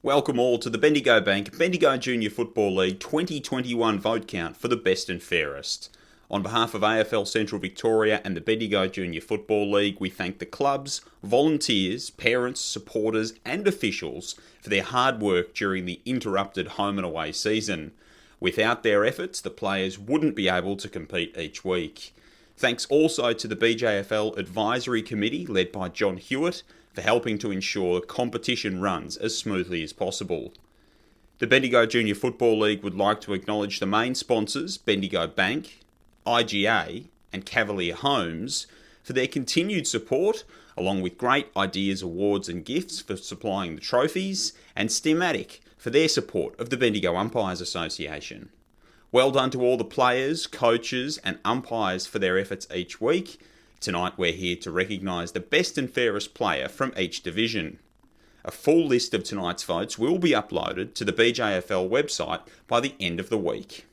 Welcome all to the Bendigo Bank Bendigo Junior Football League 2021 vote count for the best and fairest. On behalf of AFL Central Victoria and the Bendigo Junior Football League, we thank the clubs, volunteers, parents, supporters and officials for their hard work during the interrupted home and away season. Without their efforts, the players wouldn't be able to compete each week. Thanks also to the BJFL Advisory Committee led by John Hewitt for helping to ensure competition runs as smoothly as possible. The Bendigo Junior Football League would like to acknowledge the main sponsors, Bendigo Bank, IGA and Cavalier Homes, for their continued support, along with great ideas, awards and gifts for supplying the trophies, and Steamatic for their support of the Bendigo Umpires Association. Well done to all the players, coaches and umpires for their efforts each week. Tonight we're here to recognise the best and fairest player from each division. A full list of tonight's votes will be uploaded to the BJFL website by the end of the week.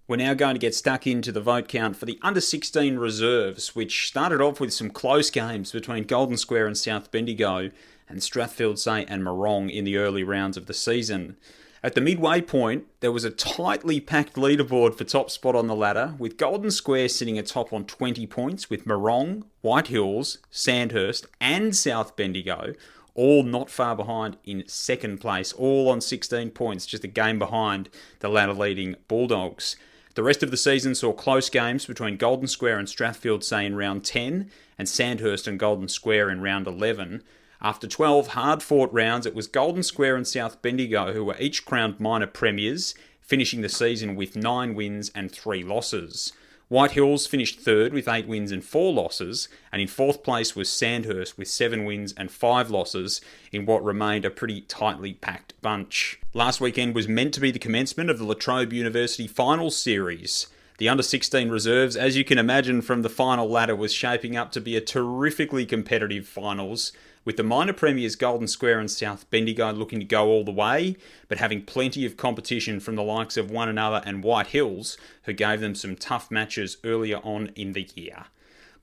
We're now going to get stuck into the vote count for the under-16 reserves, which started off with some close games between Golden Square and South Bendigo and Strathfieldsay and Morong in the early rounds of the season. At the midway point, there was a tightly packed leaderboard for top spot on the ladder, with Golden Square sitting atop on 20 points, with Morong, White Hills, Sandhurst and South Bendigo all not far behind in second place, all on 16 points, just a game behind the ladder-leading Bulldogs. The rest of the season saw close games between Golden Square and Strathfieldsay in round 10 and Sandhurst and Golden Square in round 11. After 12 hard-fought rounds, it was Golden Square and South Bendigo who were each crowned minor premiers, finishing the season with 9 wins and 3 losses. White Hills finished third with 8 wins and 4 losses, and in fourth place was Sandhurst with 7 wins and 5 losses in what remained a pretty tightly packed bunch. Last weekend was meant to be the commencement of the La Trobe University Finals Series. The under-16 reserves, as you can imagine from the final ladder, was shaping up to be a terrifically competitive finals, with the minor premiers Golden Square and South Bendigo looking to go all the way, but having plenty of competition from the likes of one another and White Hills, who gave them some tough matches earlier on in the year.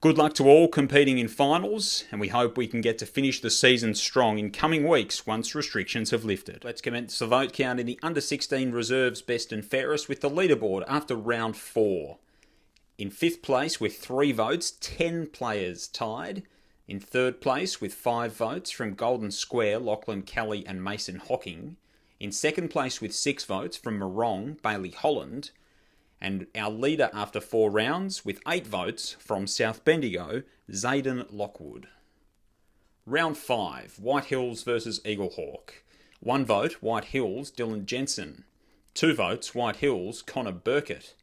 Good luck to all competing in finals, and we hope we can get to finish the season strong in coming weeks once restrictions have lifted. Let's commence the vote count in the under-16 reserves best and fairest with the leaderboard after round 4. In 5th place with 3 votes, 10 players tied. In 3rd place with 5 votes from Golden Square, Lachlan Kelly and Mason Hocking. In 2nd place with 6 votes from Morong, Bailey Holland. And our leader after 4 rounds with 8 votes from South Bendigo, Zaydyn Lockwood. Round 5, White Hills versus Eaglehawk. 1 vote, White Hills, Dylan Jensen. 2 votes, White Hills, Connor Burkett.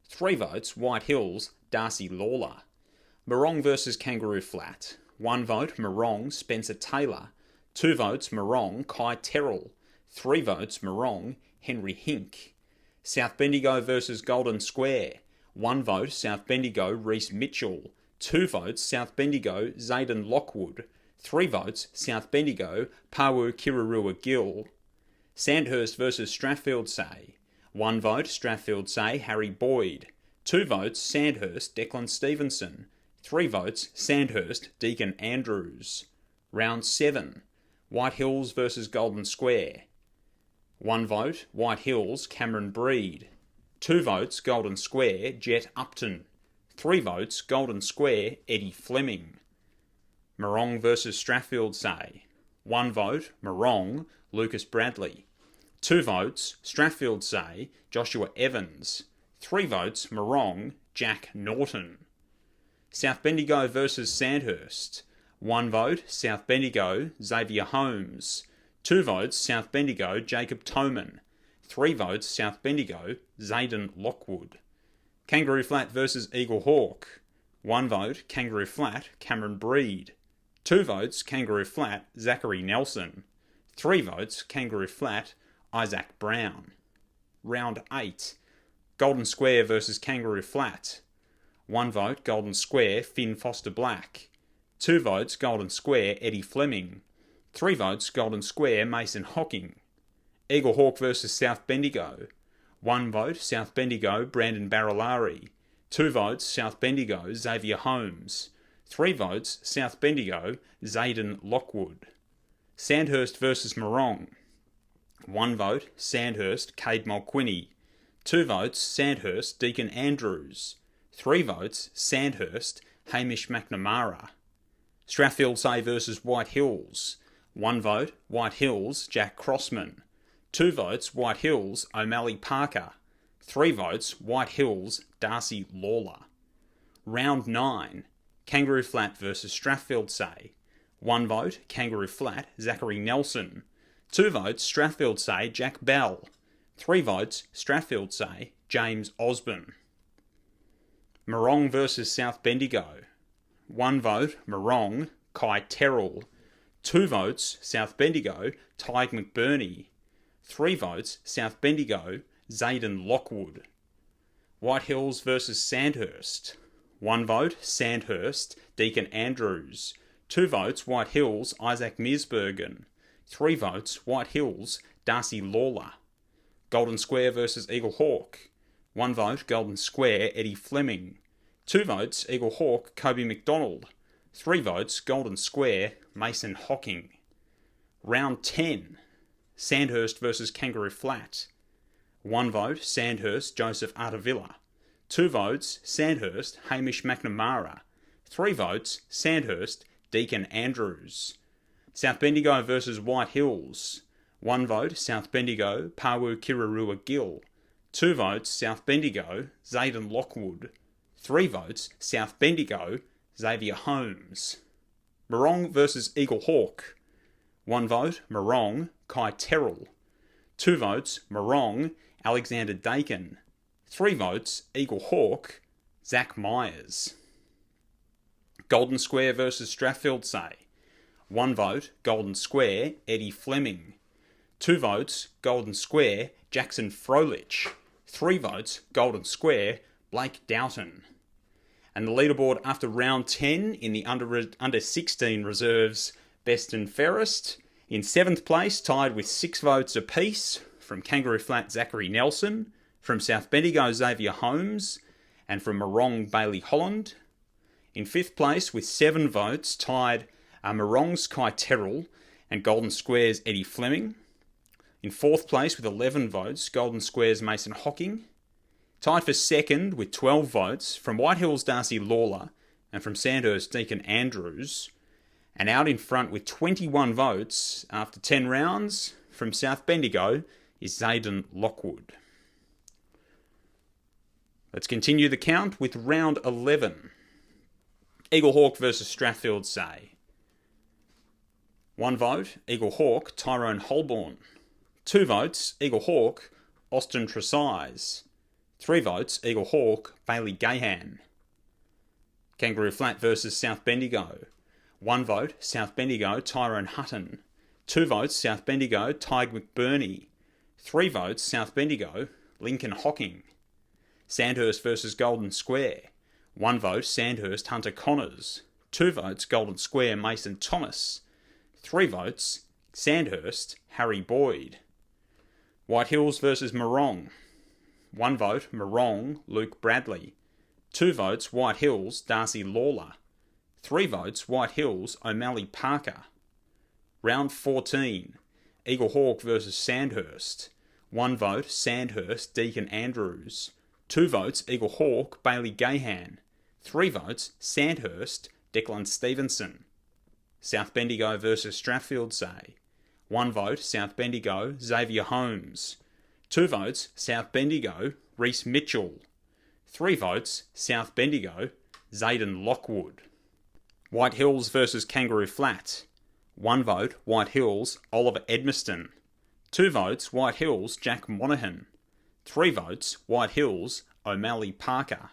3 votes, White Hills, Darcy Lawler. Morong versus Kangaroo Flat. 1 vote, Morong, Spencer Taylor. 2 votes, Morong, Kai Terrell. 3 votes, Morong, Henry Hink. South Bendigo versus Golden Square. 1 vote, South Bendigo, Reece Mitchell. 2 votes, South Bendigo, Zaydyn Lockwood. 3 votes, South Bendigo, Pawu Kirarua Gill. Sandhurst versus Strathfieldsay. 1 vote, Strathfieldsay, Harry Boyd. 2 votes, Sandhurst, Declan Stevenson. 3 votes, Sandhurst, Deakin Andrews. Round 7, White Hills versus Golden Square. 1 vote, White Hills, Cameron Breed. 2 votes, Golden Square, Jett Upton. 3 votes, Golden Square, Eddie Fleming. Morong versus Strathfieldsay. 1 vote, Morong, Lucas Bradley. 2 votes, Strathfieldsay, Joshua Evans. 3 votes, Morong, Jack Norton. South Bendigo versus Sandhurst. 1 vote, South Bendigo, Xavier Holmes. 2 votes, South Bendigo, Jacob Toman. 3 votes, South Bendigo, Zaydyn Lockwood. Kangaroo Flat versus Eaglehawk. 1 vote, Kangaroo Flat, Cameron Breed. 2 votes, Kangaroo Flat, Zachary Nelson. 3 votes, Kangaroo Flat, Isaac Brown. Round 8, Golden Square versus Kangaroo Flat. 1 vote, Golden Square, Finn Foster Black. 2 votes, Golden Square, Eddie Fleming. 3 votes, Golden Square, Mason Hocking. Eaglehawk versus South Bendigo. 1 vote, South Bendigo, Brandon Barilari. 2 votes, South Bendigo, Xavier Holmes. 3 votes, South Bendigo, Zaydyn Lockwood. Sandhurst versus Morong. 1 vote, Sandhurst, Cade Mulquinny. 2 votes, Sandhurst, Deakin Andrews. 3 votes, Sandhurst, Hamish McNamara. Strathfieldsaye versus White Hills. 1 vote, White Hills, Jack Crossman. 2 votes, White Hills, O'Malley Parker. 3 votes, White Hills, Darcy Lawler. Round 9, Kangaroo Flat versus Strathfieldsaye. 1 vote, Kangaroo Flat, Zachary Nelson. 2 votes, Strathfieldsaye, Jack Bell. 3 votes, Strathfieldsaye, James Osborne. Morong versus South Bendigo. 1 vote, Morong, Kai Terrell. 2 votes, South Bendigo, Tadgh McBurney. 3 votes, South Bendigo, Zaydyn Lockwood. White Hills versus Sandhurst. 1 vote, Sandhurst, Deakin Andrews. 2 votes, White Hills, Isaac Mearsbergen. 3 votes, White Hills, Darcy Lawler. Golden Square versus Eaglehawk. 1 vote, Golden Square, Eddie Fleming. 2 votes, Eaglehawk, Kobe McDonald. 3 votes, Golden Square, Mason Hocking. Round 10, Sandhurst versus Kangaroo Flat. 1 vote, Sandhurst, Joseph Artavilla. 2 votes, Sandhurst, Hamish McNamara. 3 votes, Sandhurst, Deakin Andrews. South Bendigo versus White Hills. 1 vote, South Bendigo, Pawu Kirarua Gill. 2 votes, South Bendigo, Zaydyn Lockwood. 3 votes, South Bendigo, Xavier Holmes. Morong versus Eaglehawk. 1 vote, Morong, Kai Terrell. 2 votes, Morong, Alexander Daykin. 3 votes, Eaglehawk, Zach Myers. Golden Square versus Strathfieldsaye. 1 vote, Golden Square, Eddie Fleming. 2 votes, Golden Square, Jaxson Froelich. 3 votes, Golden Square, Blake Doughton. And the leaderboard after round 10 in the under 16 reserves, best and fairest. In 7th place, tied with 6 votes apiece, from Kangaroo Flat, Zachary Nelson, from South Bendigo, Xavier Holmes, and from Morong, Bailey Holland. In 5th place, with 7 votes, tied Morong's Kai Terrell and Golden Square's Eddie Fleming. In 4th place, with 11 votes, Golden Square's Mason Hocking. Tied for 2nd with 12 votes, from White Hills, Darcy Lawler, and from Sandhurst, Deakin Andrews. And out in front with 21 votes after 10 rounds, from South Bendigo, is Zaydyn Lockwood. Let's continue the count with round 11. Eaglehawk versus Strathfieldsaye. 1 vote, Eaglehawk, Tyrone Holborn. 2 votes, Eaglehawk, Austin Tresize. 3 votes, Eaglehawk, Bailey Gahan. Kangaroo Flat versus South Bendigo. 1 vote, South Bendigo, Tyrone Hutton. 2 votes, South Bendigo, Tadgh McBurney. 3 votes, South Bendigo, Lincoln Hocking. Sandhurst versus Golden Square. 1 vote, Sandhurst, Hunter Connors. 2 votes, Golden Square, Mason Thomas. 3 votes, Sandhurst, Harry Boyd. White Hills versus Morong. 1 vote, Morong, Luke Bradley. 2 votes, White Hills, Darcy Lawler. 3 votes, White Hills, O'Malley Parker. Round 14, Eaglehawk versus Sandhurst. 1 vote, Sandhurst, Deakin Andrews. 2 votes, Eaglehawk, Bailey Gahan. 3 votes, Sandhurst, Declan Stevenson. South Bendigo versus Strathfieldsaye. 1 vote, South Bendigo, Xavier Holmes. 2 votes, South Bendigo, Reese Mitchell. 3 votes, South Bendigo, Zaydyn Lockwood. White Hills versus Kangaroo Flat. 1 vote, White Hills, Oliver Edmiston. 2 votes, White Hills, Jack Monaghan. 3 votes, White Hills, O'Malley Parker.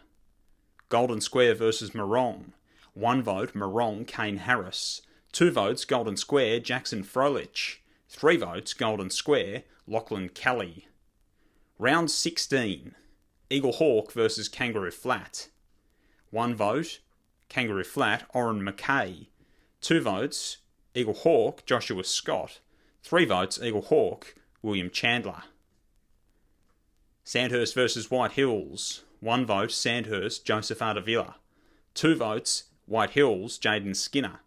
Golden Square versus Morong. 1 vote, Morong, Kane Harris. 2 votes, Golden Square, Jaxson Froelich. 3 votes, Golden Square, Lachlan Kelly. Round 16, Eaglehawk versus Kangaroo Flat. 1 vote, Kangaroo Flat, Oren McKay. 2 votes, Eaglehawk, Joshua Scott. 3 votes, Eaglehawk, William Chandler. Sandhurst versus White Hills. 1 vote, Sandhurst, Joseph Artavilla. 2 votes, White Hills, Jaden Skinner.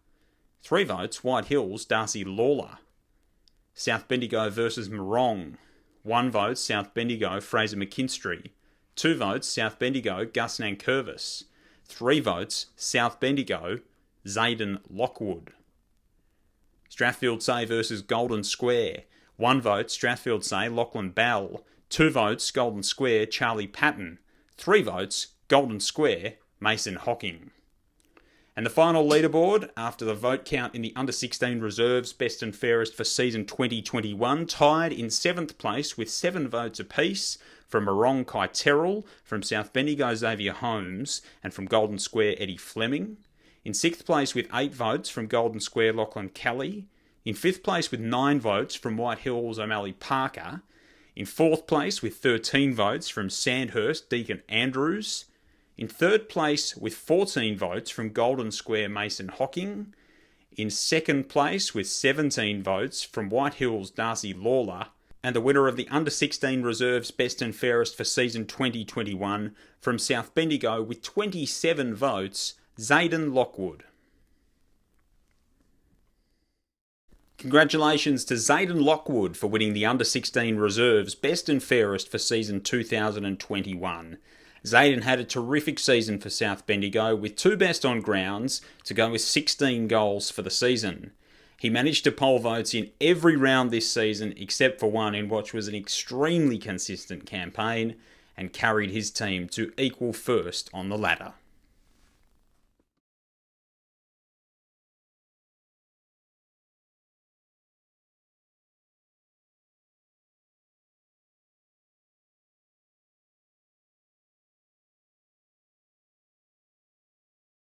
3 votes, White Hills, Darcy Lawler. South Bendigo versus Morong. 1 vote, South Bendigo, Fraser McKinstry. 2 votes, South Bendigo, Gus Nankervis. 3 votes, South Bendigo, Zaydyn Lockwood. Strathfield Say versus Golden Square. 1 vote, Strathfield Say, Lachlan Bell. 2 votes, Golden Square, Charlie Paton. 3 votes, Golden Square, Mason Hocking. And the final leaderboard, after the vote count in the under-16 reserves, best and fairest for season 2021, tied in 7th place with 7 votes apiece from Morong Kai Terrell, from South Bendigo Xavier Holmes, and from Golden Square Eddie Fleming. In 6th place with 8 votes from Golden Square Lachlan Kelly. In 5th place with 9 votes from White Hills O'Malley Parker. In 4th place with 13 votes from Sandhurst Deakin Andrews. In 3rd place with 14 votes from Golden Square Mason Hocking. In 2nd place with 17 votes from White Hills Darcy Lawler. And the winner of the under-16 reserves best and fairest for season 2021 from South Bendigo with 27 votes, Zaydyn Lockwood. Congratulations to Zaydyn Lockwood for winning the under-16 reserves best and fairest for season 2021. Zaydyn had a terrific season for South Bendigo with 2 best on grounds to go with 16 goals for the season. He managed to poll votes in every round this season except for one in what was an extremely consistent campaign and carried his team to equal first on the ladder.